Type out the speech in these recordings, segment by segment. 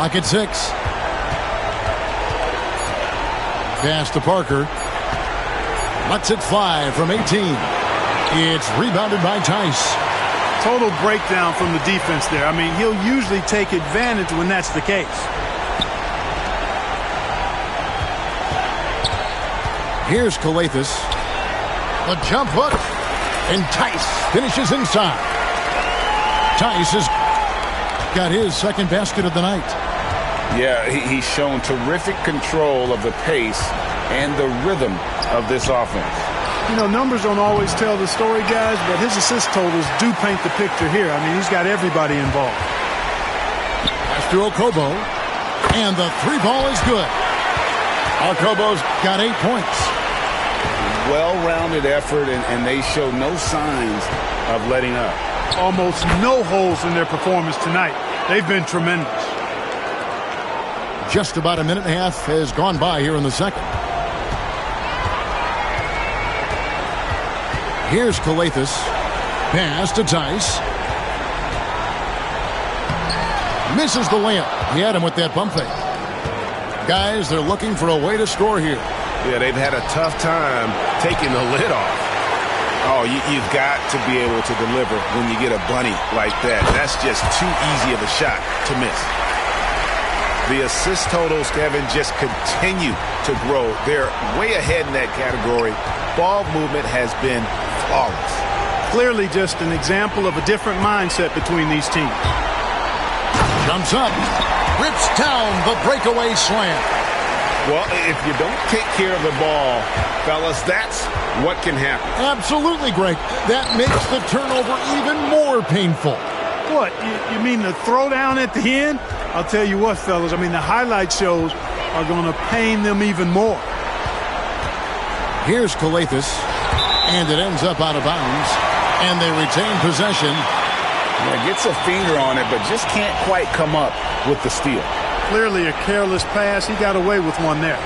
Clock at 6. Pass to Parker. Lets it fly from 18. It's rebounded by Tice. Total breakdown from the defense there. I mean, he'll usually take advantage when that's the case. Here's Calathis. The jump hook. And Tice finishes inside. Tice has got his second basket of the night. Yeah, he's shown terrific control of the pace and the rhythm of this offense. You know, numbers don't always tell the story, guys, but his assist totals do paint the picture here. I mean, he's got everybody involved. Pass to Okobo. And the three ball is good. Okobo's got 8 points. Well-rounded effort, and they show no signs of letting up. Almost no holes in their performance tonight. They've been tremendous. Just about a minute and a half has gone by here in the second. Here's Calathis. Pass to Tice. Misses the layup. He had him with that bump fake. Guys, they're looking for a way to score here. Yeah, they've had a tough time taking the lid off. Oh, you've got to be able to deliver when you get a bunny like that. That's just too easy of a shot to miss. The assist totals, Kevin, just continue to grow. They're way ahead in that category. Ball movement has been flawless. Clearly just an example of a different mindset between these teams. Jumps up. Rips down the breakaway slam. Well, if you don't take care of the ball, fellas, that's what can happen. Absolutely, Greg. That makes the turnover even more painful. What, you mean the throwdown at the end? I'll tell you what, fellas, I mean, the highlight shows are going to pain them even more. Here's Calathis, and it ends up out of bounds, and they retain possession. Yeah, gets a finger on it, but just can't quite come up with the steal. Clearly a careless pass. He got away with one there.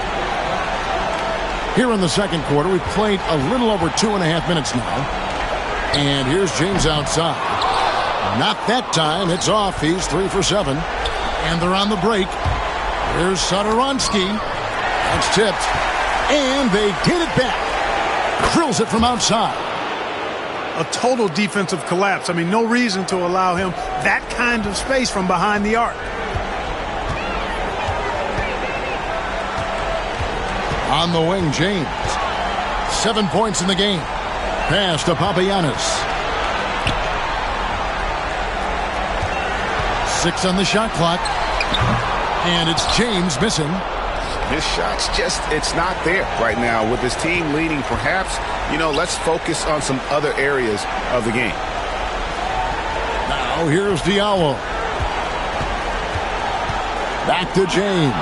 Here in the second quarter, we've played a little over 2.5 minutes now. And here's James outside. Not that time. It's off. He's 3 for 7. And they're on the break. Here's Satoransky. That's tipped. And they get it back. Drills it from outside. A total defensive collapse. I mean, no reason to allow him that kind of space from behind the arc. On the wing, James. 7 points in the game. Pass to Papagiannis. 6 on the shot clock. And it's James missing. His shot's just, it's not there right now. With his team leading, perhaps, you know, let's focus on some other areas of the game. Now here's Diallo. Back to James.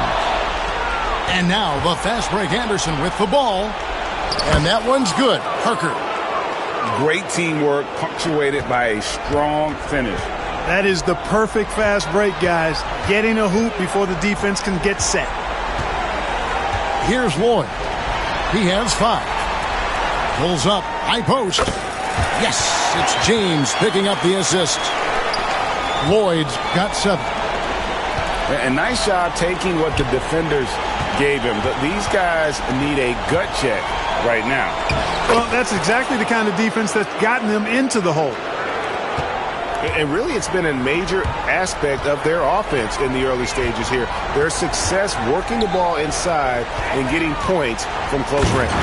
And now the fast break Anderson with the ball. And that one's good. Parker. Great teamwork punctuated by a strong finish. That is the perfect fast break, guys. Getting a hoop before the defense can get set. Here's Lloyd. He has 5. Pulls up. High post. Yes, it's James picking up the assist. Lloyd's got 7. A nice job taking what the defenders gave him. But these guys need a gut check right now. Well, that's exactly the kind of defense that's gotten them into the hole. And really, it's been a major aspect of their offense in the early stages here. Their success working the ball inside and getting points from close range.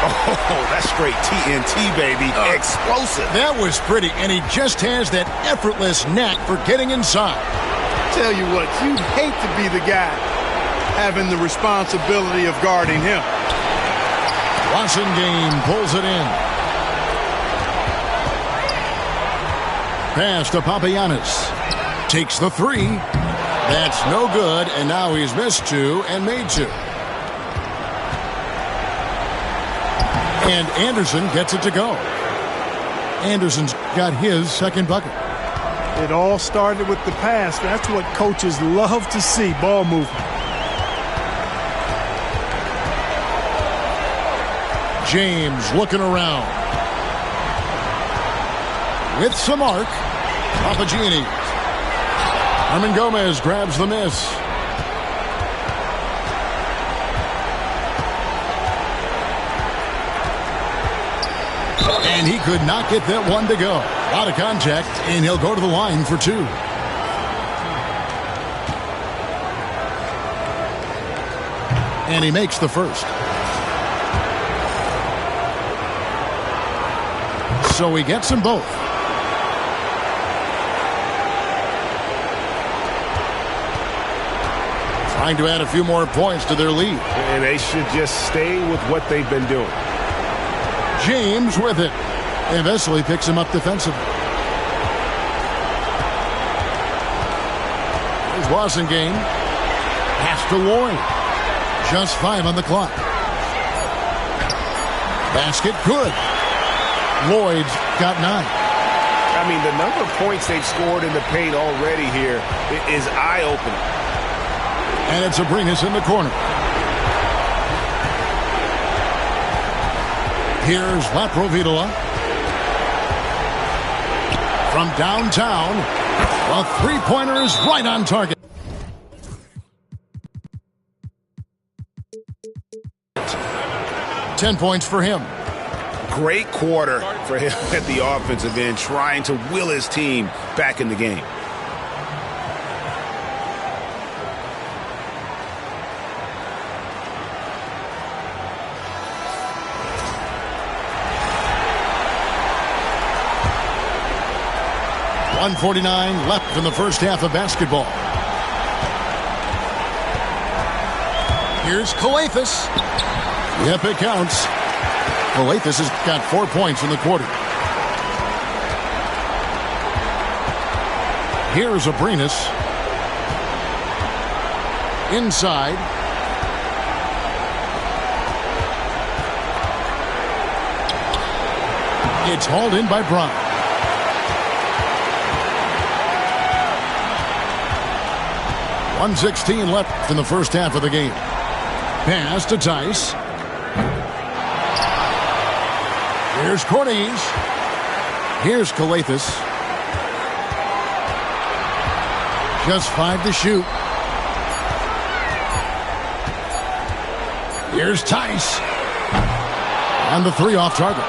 Oh, that's straight TNT, baby. Explosive. That was pretty, and he just has that effortless knack for getting inside. Tell you what, you'd hate to be the guy having the responsibility of guarding him. Wassengame pulls it in. Pass to Papagiannis. Takes the 3. That's no good, and now he's missed 2 and made 2. And Anderson gets it to go. Anderson's got his second bucket. It all started with the pass. That's what coaches love to see, ball movement. James looking around. With some arc. Papagiannis. Herman Gomez grabs the miss. And he could not get that one to go. Out of contact, and he'll go to the line for two. And he makes the first. So he gets them both. Trying to add a few more points to their lead. And they should just stay with what they've been doing. James with it. And Vesely picks him up defensively. Here's Wasengame. Pass to Lloyd. Just 5 on the clock. Basket good. Lloyd's got 9. I mean, the number of points they've scored in the paint already here is eye-opening. And it's Abrinas in the corner. Here's Laprovitola. From downtown, a three-pointer is right on target. Ten points for him. Great quarter for him at the offensive end, trying to will his team back in the game. .149 left in the first half of basketball. Here's Kalathis. Yep, it counts. Kalathis has got 4 points in the quarter. Here's Abrinas. Inside. It's hauled in by Brown. 1:16 left in the first half of the game. Pass to Tice. Here's Cornelius. Here's Kalathis. Just 5 to shoot. Here's Tice. And the 3 off target.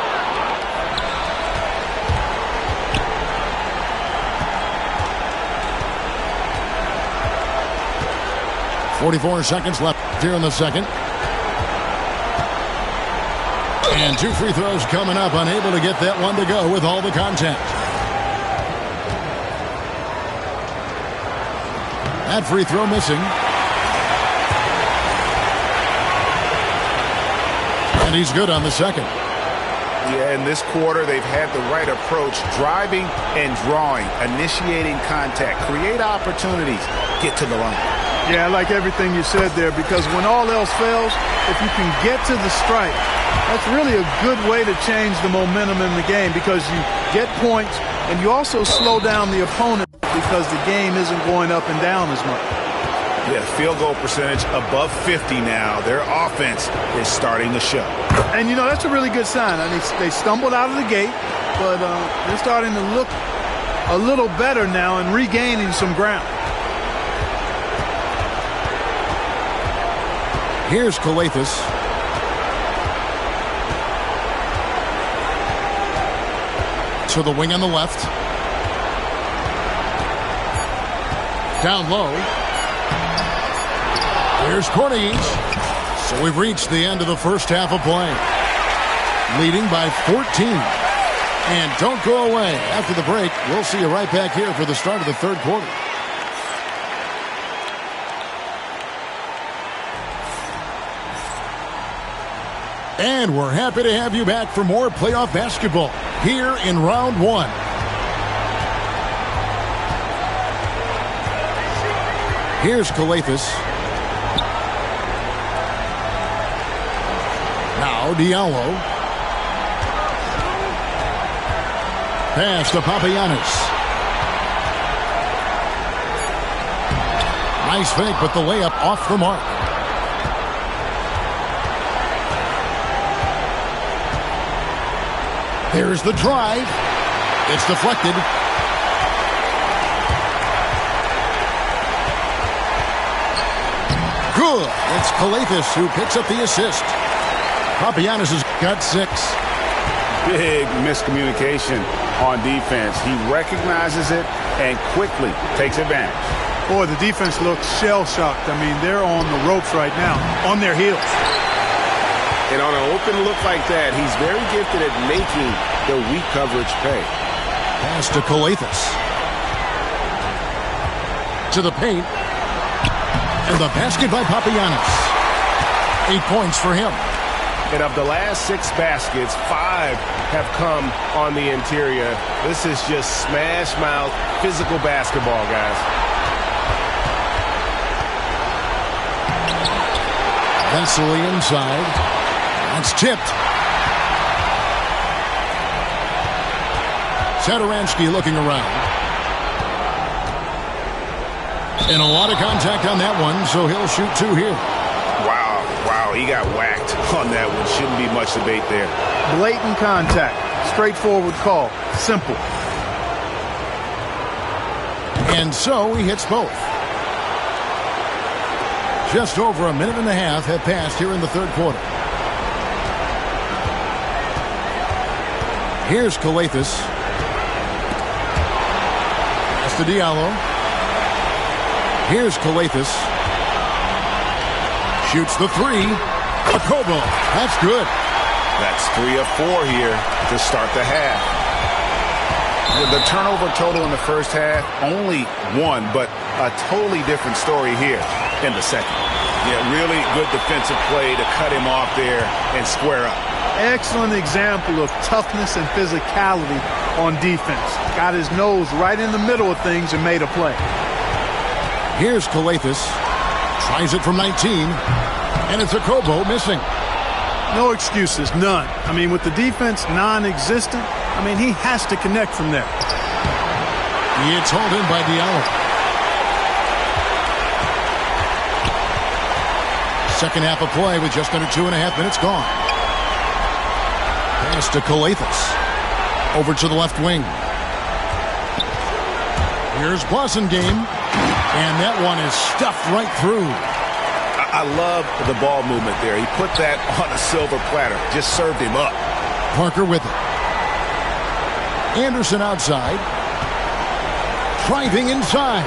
.44 seconds left here in the second. And 2 free throws coming up, unable to get that one to go with all the contact. That free throw missing. And he's good on the second. Yeah, in this quarter, they've had the right approach, driving and drawing, initiating contact, create opportunities, get to the line. Yeah, I like everything you said there, because when all else fails, if you can get to the strike, that's really a good way to change the momentum in the game, because you get points and you also slow down the opponent because the game isn't going up and down as much. Yeah, field goal percentage above 50 now. Their offense is starting to show. And, you know, that's a really good sign. I mean, they stumbled out of the gate, but they're starting to look a little better now and regaining some ground. Here's Kalathis. To the wing on the left. Down low. Here's Cornelius. So we've reached the end of the first half of play. Leading by 14. And don't go away. After the break, we'll see you right back here for the start of the third quarter. And we're happy to have you back for more playoff basketball here in round 1. Here's Kalathis. Now Diallo. Pass to Papagiannis. Nice fake, but the layup off the mark. Here's the drive. It's deflected. Good. It's Kalathis who picks up the assist. Papagiannis has got 6. Big miscommunication on defense. He recognizes it and quickly takes advantage. Boy, the defense looks shell-shocked. I mean, they're on the ropes right now, on their heels. And on an open look like that, he's very gifted at making the weak coverage pay. Pass to Kalathis. To the paint. And the basket by Papagiannis. 8 points for him. And of the last 6 baskets, 5 have come on the interior. This is just smash mouth physical basketball, guys. Vesely inside. That's tipped. Satoransky looking around. And a lot of contact on that one, so he'll shoot 2 here. Wow, he got whacked on that one. Shouldn't be much debate there. Blatant contact. Straightforward call. Simple. And so he hits both. Just over a minute and a half have passed here in the third quarter. Here's Kalathis. Pass to Diallo. Here's Kalathis. Shoots the 3. Okobo. That's good. That's 3 of 4 here to start the half. The turnover total in the first half, only 1, but a totally different story here in the second. Yeah, really good defensive play to cut him off there and square up. Excellent example of toughness and physicality on defense. Got his nose right in the middle of things and made a play. Here's Kalathis. Tries it from 19. And it's Okobo missing. No excuses, none. I mean, with the defense non-existent, I mean, he has to connect from there. It's hauled in by Diallo. Second half of play with just under 2.5 minutes gone. Pass to Kalathis. Over to the left wing. Here's Blasingame. And that one is stuffed right through. I love the ball movement there. He put that on a silver platter. Just served him up. Parker with it. Anderson outside. Driving inside.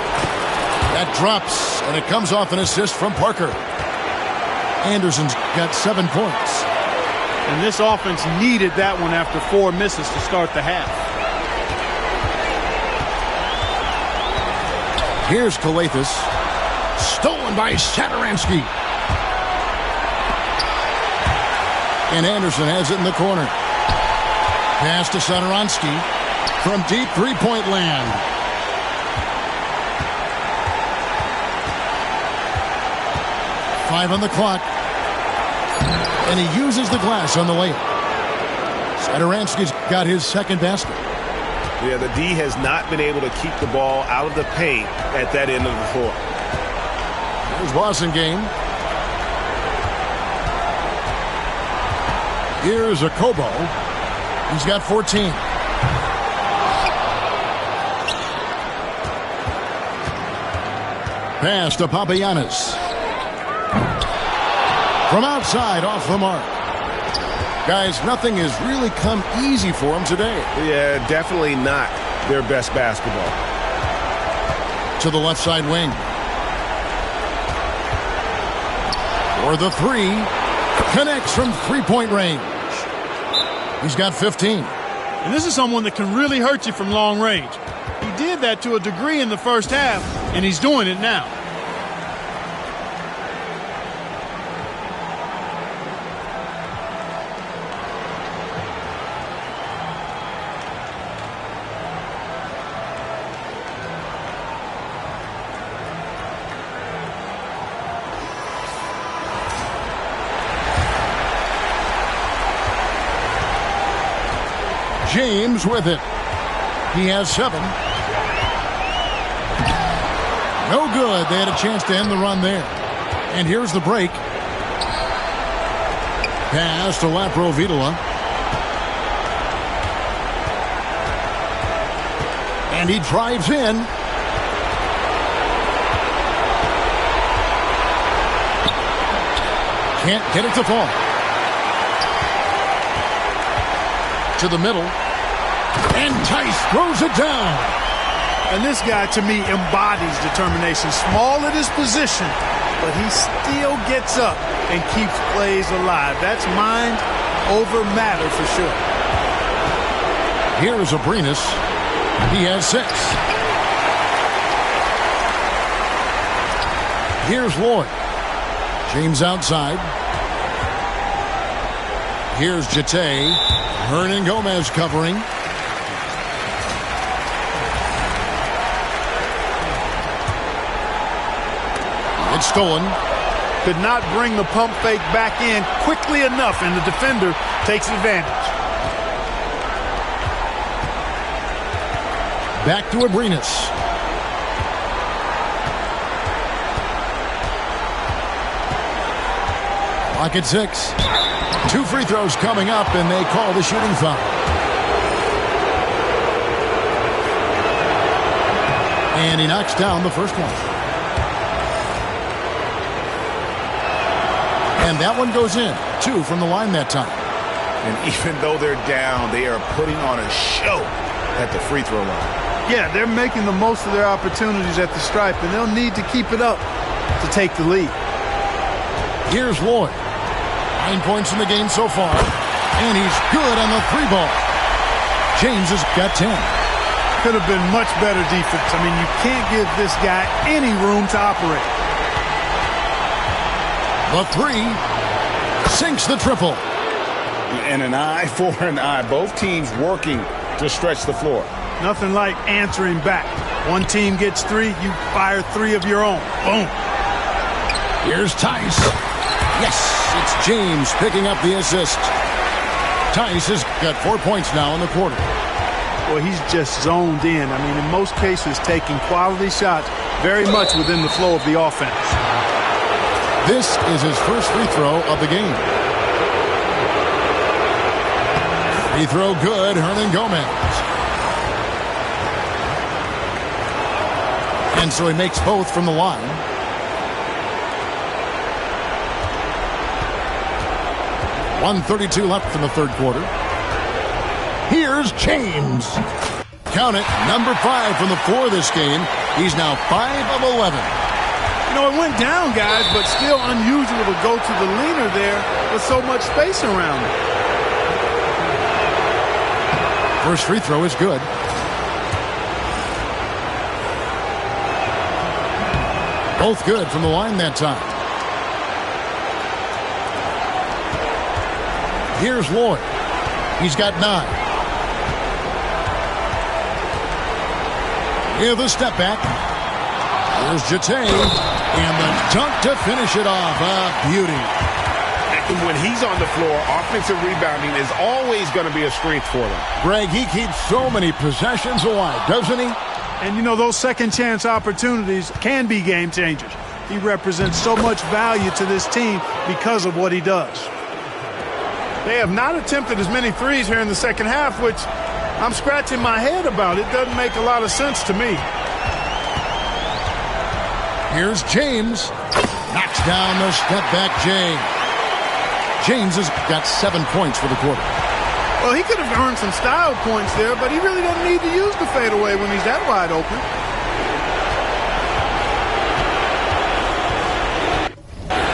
That drops, and it comes off an assist from Parker. Anderson's got 7 points. And this offense needed that one after 4 misses to start the half. Here's Kalathis. Stolen by Satoransky. And Anderson has it in the corner. Pass to Satoransky from deep three-point land. Five on the clock. And he uses the glass on the layup. Satoransky's got his second basket. Yeah, the D has not been able to keep the ball out of the paint at that end of the floor. There's Blasingame. Here's Okobo. He's got 14. Pass to Papagiannis. From outside, off the mark. Guys, nothing has really come easy for him today. Yeah, definitely not their best basketball. To the left side wing. For the 3. Connects from three-point range. He's got 15. And this is someone that can really hurt you from long range. He did that to a degree in the first half, and he's doing it now. James with it. He has 7. No good. They had a chance to end the run there. And here's the break. Pass to Laprovitola. And he drives in. Can't get it to fall. To the middle. And Tice throws it down. And this guy, to me, embodies determination. Small at his position, but he still gets up and keeps plays alive. That's mind over matter for sure. Here's Abrinas. He has 6. Here's Lloyd. James outside. Here's Jete. Hernan Gomez covering. It's stolen. Could not bring the pump fake back in quickly enough, and the defender takes advantage. Back to Abrinas. Clock at 6. 2 free throws coming up, and they call the shooting foul. And he knocks down the first one. And that one goes in. 2 from the line that time. And even though they're down, they are putting on a show at the free throw line. Yeah, they're making the most of their opportunities at the stripe, and they'll need to keep it up to take the lead. Here's Lloyd. 9 points in the game so far. And he's good on the 3 ball. James has got 10. Could have been much better defense. I mean, you can't give this guy any room to operate. The 3 sinks the triple. And an eye for an eye. Both teams working to stretch the floor. Nothing like answering back. One team gets 3, you fire 3 of your own. Boom. Here's Tice. Yes, it's James picking up the assist. Tice has got 4 points now in the quarter. Well, he's just zoned in. I mean, in most cases, taking quality shots very much within the flow of the offense. This is his first free throw of the game. Free throw good, Hernan Gomez. And so he makes both from the line. .132 left in the third quarter. Here's James. Count it, number 5 from the floor this game. He's now 5 of 11. You know, it went down, guys, but still unusual to go to the leaner there with so much space around it. First free throw is good. Both good from the line that time. Here's Lloyd. He's got 9. Here's the step back. Here's Jete. And the dunk to finish it off. A beauty. And when he's on the floor, offensive rebounding is always going to be a strength for them. Greg, he keeps so many possessions alive, doesn't he? And, you know, those second-chance opportunities can be game changers. He represents so much value to this team because of what he does. They have not attempted as many threes here in the second half, which I'm scratching my head about. It doesn't make a lot of sense to me. Here's James. Knocks down the step-back Jay. James has got 7 points for the quarter. Well, he could have earned some style points there, but he really doesn't need to use the fadeaway when he's that wide open.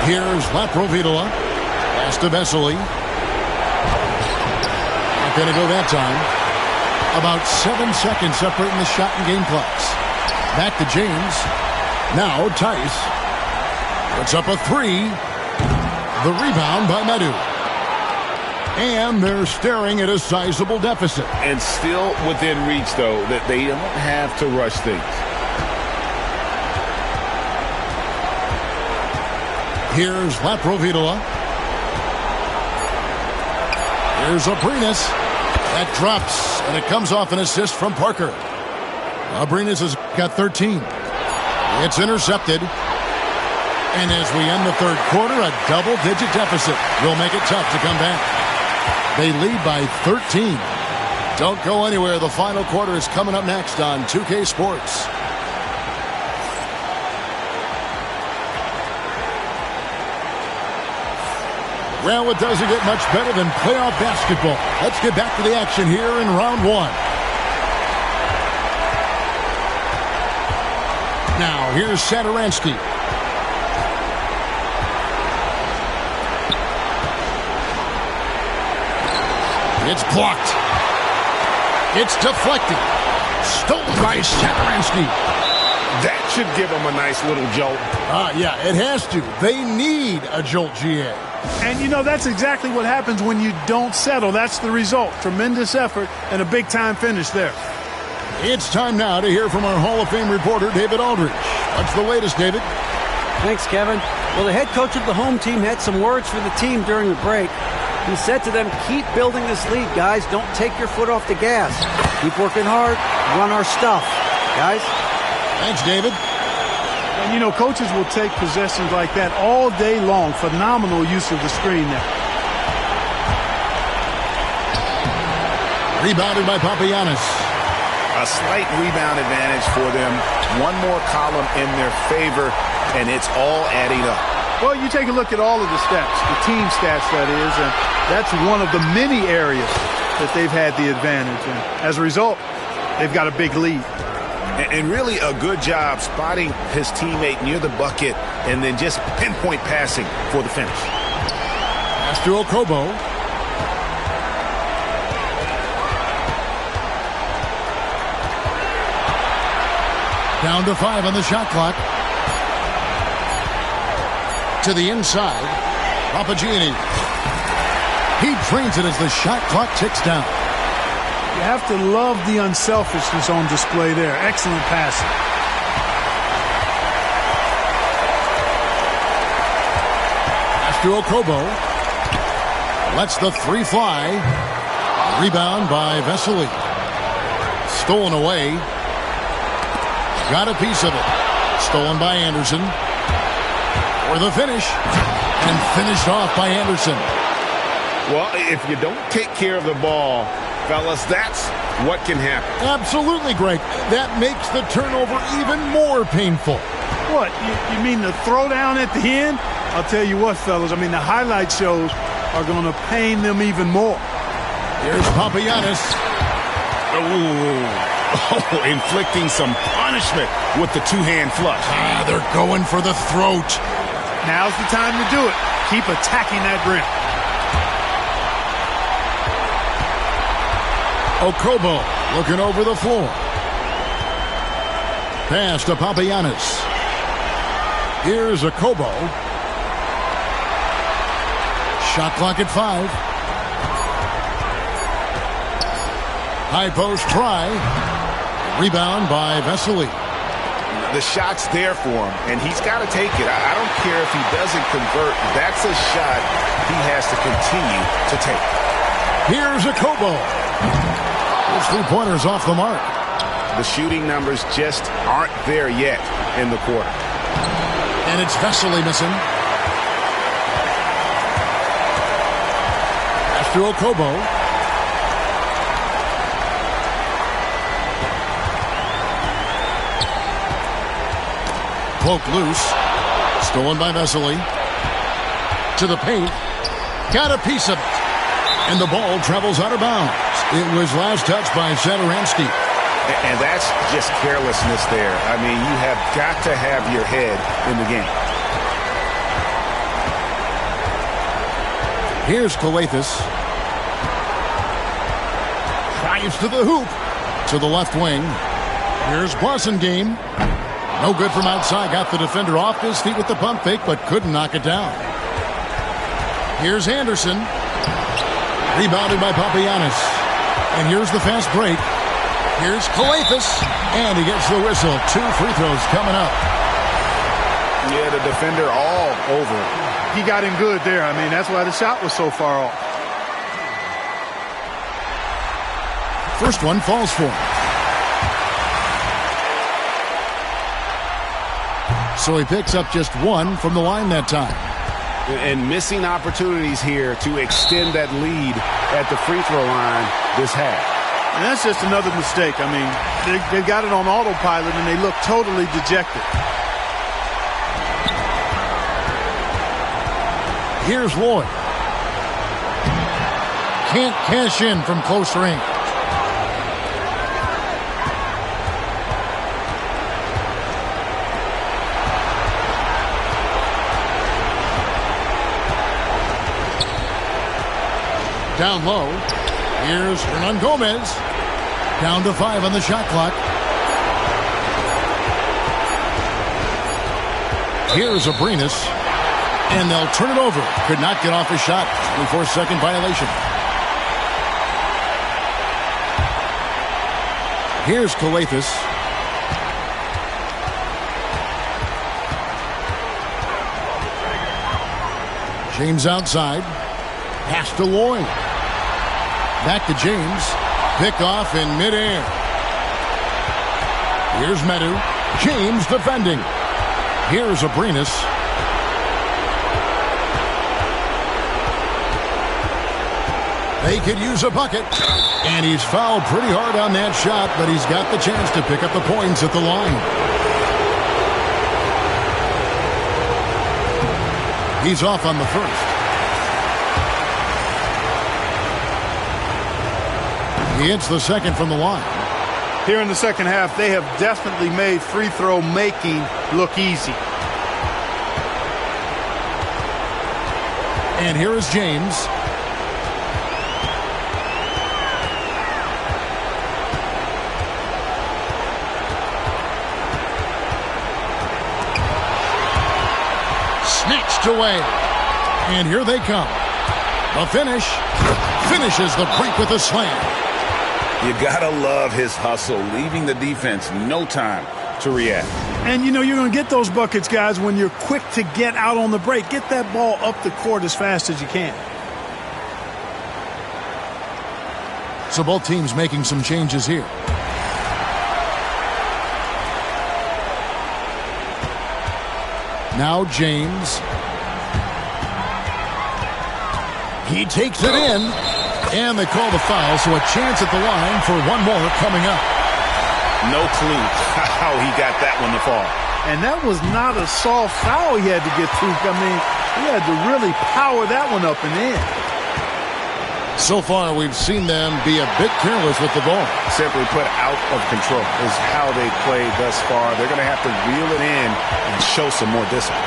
Here's Laprovitola. Pass to Vesely. Not going to go that time. About 7 seconds separating the shot and game clocks. Back to James. Now Tice. Puts up a 3. The rebound by Medu. And they're staring at a sizable deficit. And still within reach, though, that they don't have to rush things. Here's Laprovitola. Here's Abrinas. That drops, and it comes off an assist from Parker. Abrinas has got 13. It's intercepted. And as we end the third quarter, a double-digit deficit will make it tough to come back. They lead by 13. Don't go anywhere. The final quarter is coming up next on 2K Sports. Well, it doesn't get much better than playoff basketball. Let's get back to the action here in round one. Now, here's Satoransky. It's blocked. It's deflected. Stolen by Satoransky. That should give them a nice little jolt. Yeah, it has to. They need a jolt, GA. And, you know, that's exactly what happens when you don't settle. That's the result. Tremendous effort and a big-time finish there. It's time now to hear from our Hall of Fame reporter, David Aldridge. What's the latest, David? Thanks, Kevin. Well, the head coach of the home team had some words for the team during the break. He said to them, keep building this lead, guys. Don't take your foot off the gas. Keep working hard. Run our stuff, guys. Thanks, David. And, you know, coaches will take possessions like that all day long. Phenomenal use of the screen there. Rebounded by Papagiannis. A slight rebound advantage for them. One more column in their favor, and it's all adding up. Well, you take a look at all of the stats, the team stats, that is, and that's one of the many areas that they've had the advantage. And as a result, they've got a big lead. And really a good job spotting his teammate near the bucket and then just pinpoint passing for the finish. Pass to Okobo. Down to 5 on the shot clock. To the inside. Papagiannis. He drains it as the shot clock ticks down. You have to love the unselfishness on display there. Excellent passing. Pass to Okobo. Lets the three fly. Rebound by Vesely. Stolen away. Got a piece of it. Stolen by Anderson. For the finish. And finished off by Anderson. Well, if you don't take care of the ball, fellas, that's what can happen. Absolutely, Greg. That makes the turnover even more painful. What, you mean the throwdown at the end? I'll tell you what, fellas, I mean, the highlight shows are going to pain them even more. Here's Papagiannis. Oh, inflicting some punishment with the two-hand flush. They're going for the throat. Now's the time to do it. Keep attacking that rim. Okobo looking over the floor. Pass to Papagiannis. Here's Okobo. Shot clock at 5. High post try. Rebound by Vesely. The shot's there for him, and he's got to take it. I don't care if he doesn't convert. That's a shot he has to continue to take. Here's Okobo. His three-pointer's off the mark. The shooting numbers just aren't there yet in the quarter. And it's Vesely missing. Pass to Okobo. Poke loose. Stolen by Vesely. To the paint. Got a piece of it. And the ball travels out of bounds. It was last touched by Satoransky. And that's just carelessness there. I mean, you have got to have your head in the game. Here's Kalathis. Drives to the hoop. To the left wing. Here's Blasingame. No good from outside. Got the defender off his feet with the pump fake, but couldn't knock it down. Here's Anderson. Rebounded by Papagiannis. And here's the fast break. Here's Kalathis. And he gets the whistle. 2 free throws coming up. Yeah, the defender all over it. He got him good there. I mean, that's why the shot was so far off. First one falls for him. So he picks up just 1 from the line that time. And missing opportunities here to extend that lead at the free throw line this half. And that's just another mistake. I mean, they got it on autopilot, and they look totally dejected. Here's Lloyd. can't cash in from close range. Down low. Here's Hernan Gomez. Down to 5 on the shot clock. Here's Abrinas. And they'll turn it over. Could not get off a shot. 24-second violation. Here's Kalathis. James outside. Pass to Lloyd. Back to James. Pick off in midair. Here's Medu. James defending. Here's Abrinas. They could use a bucket. And he's fouled pretty hard on that shot, but he's got the chance to pick up the points at the line. He's off on the first. He hits the second from the line. Here in the second half, they have definitely made free throw making look easy. And here is James. Snatched away. And here they come. The finish. Finishes the break with a slam. You gotta love his hustle, leaving the defense no time to react. And you know you're going to get those buckets, guys, when you're quick to get out on the break. Get that ball up the court as fast as you can. So both teams making some changes here. Now James. He takes it in. And they call the foul, so a chance at the line for one more coming up. No clue how he got that one to fall. And that was not a soft foul he had to get through. I mean, he had to really power that one up and in. So far, we've seen them be a bit careless with the ball. Simply put, out of control is how they played thus far. They're going to have to reel it in and show some more discipline.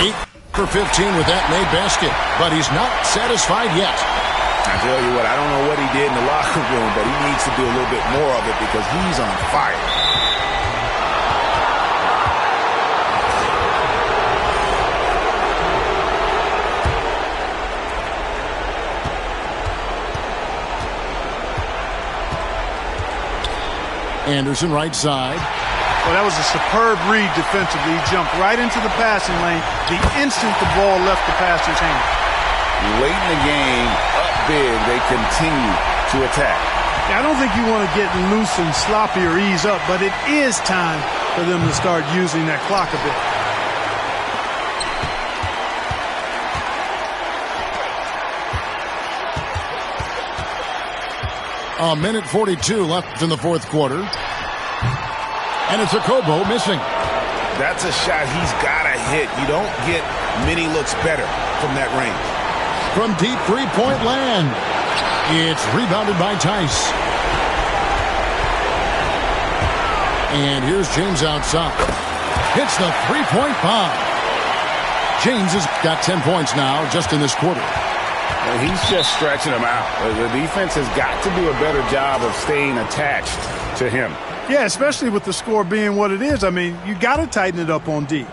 8 for 15 with that made basket, but he's not satisfied yet. I tell you what, I don't know what he did in the locker room, but he needs to do a little bit more of it because he's on fire. Anderson right side. Well, that was a superb read defensively. He jumped right into the passing lane the instant the ball left the passer's hand. Late in the game, up big, they continue to attack. I don't think you want to get loose and sloppy or ease up, but it is time for them to start using that clock a bit. A minute 42 left in the fourth quarter. And it's a Kobo missing. That's a shot he's got to hit. You don't get many looks better from that range. From deep three-point land. It's rebounded by Tice. And here's James outside. Hits the three-point bomb. James has got 10 points now just in this quarter. And he's just stretching them out. The defense has got to do a better job of staying attached to him. Yeah, especially with the score being what it is. I mean, you got to tighten it up on D.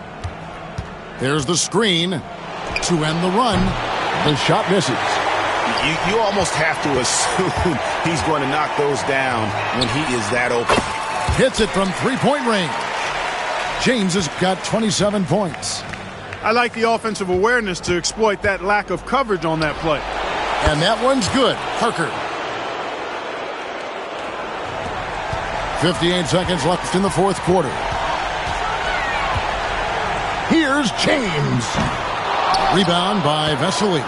There's the screen to end the run. The shot misses. You almost have to assume he's going to knock those down when he is that open. Hits it from three-point range. James has got 27 points. I like the offensive awareness to exploit that lack of coverage on that play. And that one's good. Parker. 58 seconds left in the fourth quarter. Here's James. Rebound by Vesely.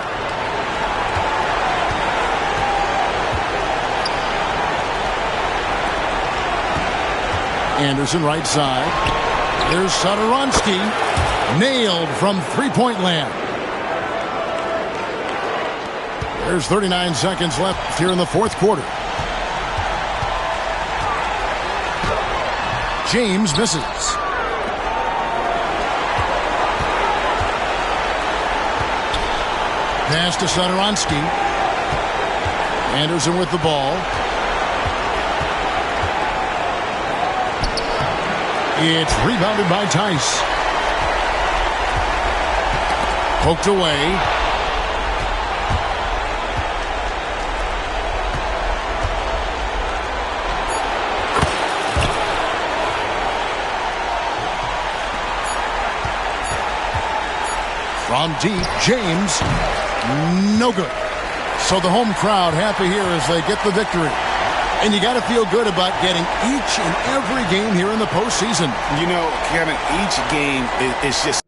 Anderson right side. Here's Satoransky. Nailed from three-point land. There's 39 seconds left here in the fourth quarter. James misses. Pass to Satoransky. Anderson with the ball. It's rebounded by Tice. Poked away. From deep, James, no good. So the home crowd happy here as they get the victory. And you got to feel good about getting each and every game here in the postseason. You know, Kevin, each game is just